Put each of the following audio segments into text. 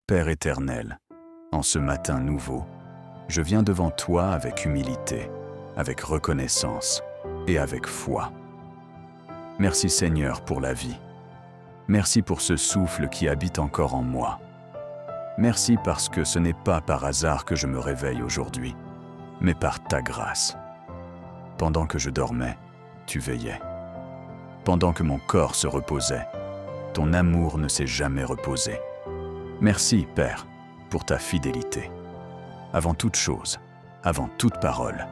Père éternel, en ce matin nouveau, je viens devant toi avec humilité, avec reconnaissance et avec foi. Merci Seigneur pour la vie. Merci pour ce souffle qui habite encore en moi. Merci parce que ce n'est pas par hasard que je me réveille aujourd'hui, mais par ta grâce. Pendant que je dormais, tu veillais. Pendant que mon corps se reposait, ton amour ne s'est jamais reposé. Merci, Père, pour ta fidélité. Avant toute chose, avant toute parole,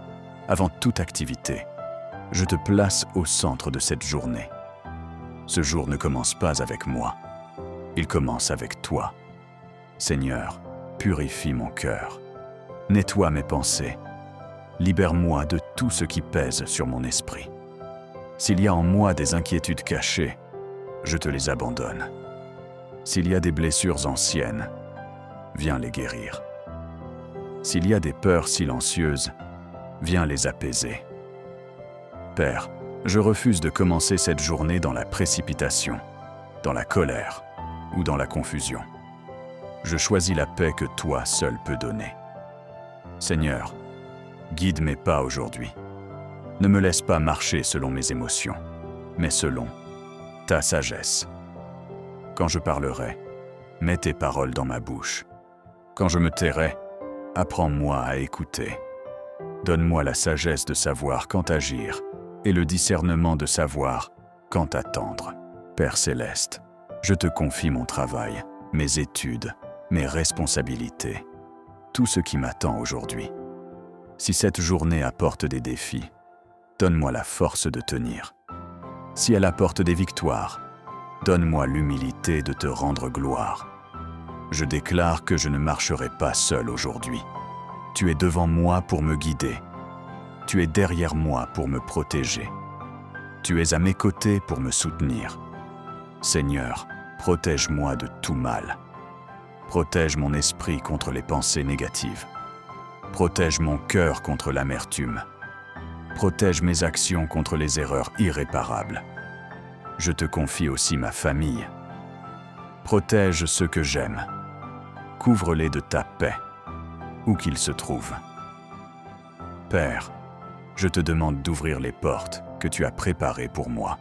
avant toute activité, je te place au centre de cette journée. Ce jour ne commence pas avec moi, il commence avec toi. Seigneur, purifie mon cœur, nettoie mes pensées, libère-moi de tout ce qui pèse sur mon esprit. S'il y a en moi des inquiétudes cachées, je te les abandonne. S'il y a des blessures anciennes, viens les guérir. S'il y a des peurs silencieuses, viens les apaiser. Père, je refuse de commencer cette journée dans la précipitation, dans la colère ou dans la confusion. Je choisis la paix que toi seul peux donner. Seigneur, guide mes pas aujourd'hui. Ne me laisse pas marcher selon mes émotions, mais selon ta sagesse. Quand je parlerai, mets tes paroles dans ma bouche. Quand je me tairai, apprends-moi à écouter. Donne-moi la sagesse de savoir quand agir et le discernement de savoir quand attendre. Père céleste, je te confie mon travail, mes études, mes responsabilités, tout ce qui m'attend aujourd'hui. Si cette journée apporte des défis, donne-moi la force de tenir. Si elle apporte des victoires, donne-moi l'humilité de te rendre gloire. Je déclare que je ne marcherai pas seul aujourd'hui. Tu es devant moi pour me guider. Tu es derrière moi pour me protéger. Tu es à mes côtés pour me soutenir. Seigneur, protège-moi de tout mal. Protège mon esprit contre les pensées négatives. Protège mon cœur contre l'amertume. Protège mes actions contre les erreurs irréparables. Je te confie aussi ma famille. Protège ceux que j'aime. Couvre-les de ta paix, où qu'ils se trouvent. Père, je te demande d'ouvrir les portes que tu as préparées pour moi.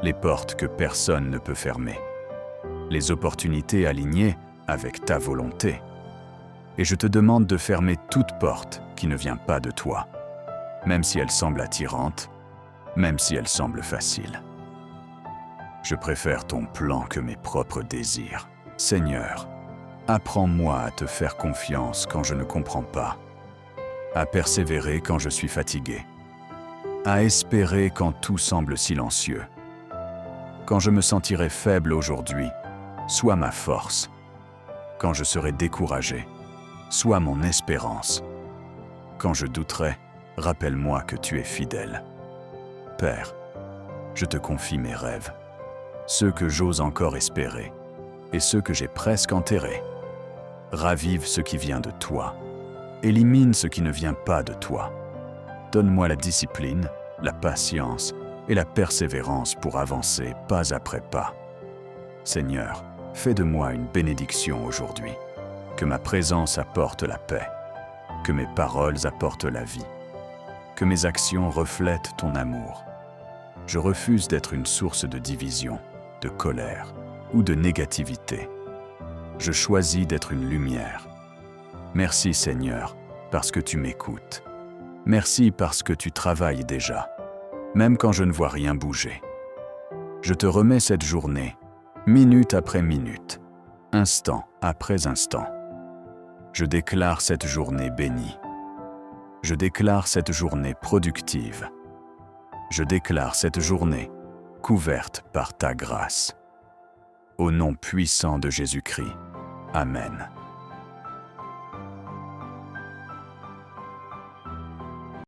Les portes que personne ne peut fermer. Les opportunités alignées avec ta volonté. Et je te demande de fermer toute porte qui ne vient pas de toi, même si elle semble attirante, même si elle semble facile. Je préfère ton plan que mes propres désirs. Seigneur, apprends-moi à te faire confiance quand je ne comprends pas, à persévérer quand je suis fatigué, à espérer quand tout semble silencieux. Quand je me sentirai faible aujourd'hui, sois ma force. Quand je serai découragé, sois mon espérance. Quand je douterai, rappelle-moi que tu es fidèle. Père, je te confie mes rêves, ceux que j'ose encore espérer et ceux que j'ai presque enterrés. Ravive ce qui vient de toi. Élimine ce qui ne vient pas de toi. Donne-moi la discipline, la patience et la persévérance pour avancer pas après pas. Seigneur, fais de moi une bénédiction aujourd'hui. Que ma présence apporte la paix. Que mes paroles apportent la vie. Que mes actions reflètent ton amour. Je refuse d'être une source de division, de colère ou de négativité. Je choisis d'être une lumière. Merci Seigneur, parce que tu m'écoutes. Merci parce que tu travailles déjà, même quand je ne vois rien bouger. Je te remets cette journée, minute après minute, instant après instant. Je déclare cette journée bénie. Je déclare cette journée productive. Je déclare cette journée couverte par ta grâce. Au nom puissant de Jésus-Christ. Amen.